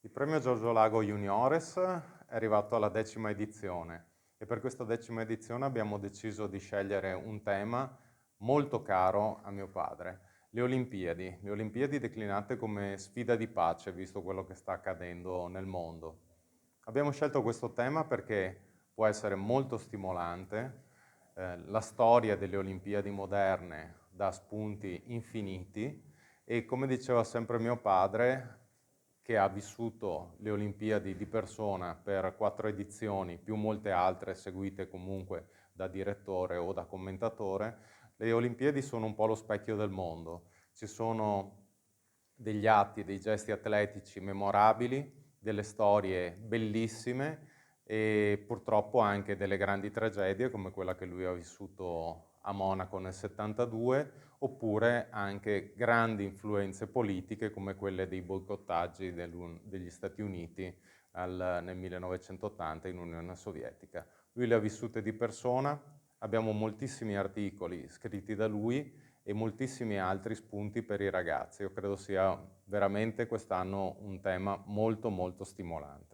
Il premio Giorgio Lago Juniores è arrivato alla 10ª edizione e per questa 10ª edizione abbiamo deciso di scegliere un tema molto caro a mio padre, le Olimpiadi declinate come sfida di pace, visto quello che sta accadendo nel mondo. Abbiamo scelto questo tema perché può essere molto stimolante, la storia delle Olimpiadi moderne dà spunti infiniti e come diceva sempre mio padre, che ha vissuto le Olimpiadi di persona per 4 edizioni, più molte altre seguite comunque da direttore o da commentatore, le Olimpiadi sono un po' lo specchio del mondo. Ci sono degli atti, dei gesti atletici memorabili, delle storie bellissime e purtroppo anche delle grandi tragedie come quella che lui ha vissuto a Monaco nel 72, oppure anche grandi influenze politiche come quelle dei boicottaggi degli Stati Uniti nel 1980 in Unione Sovietica. Lui le ha vissute di persona, abbiamo moltissimi articoli scritti da lui e moltissimi altri spunti per i ragazzi. Io credo sia veramente quest'anno un tema molto molto stimolante.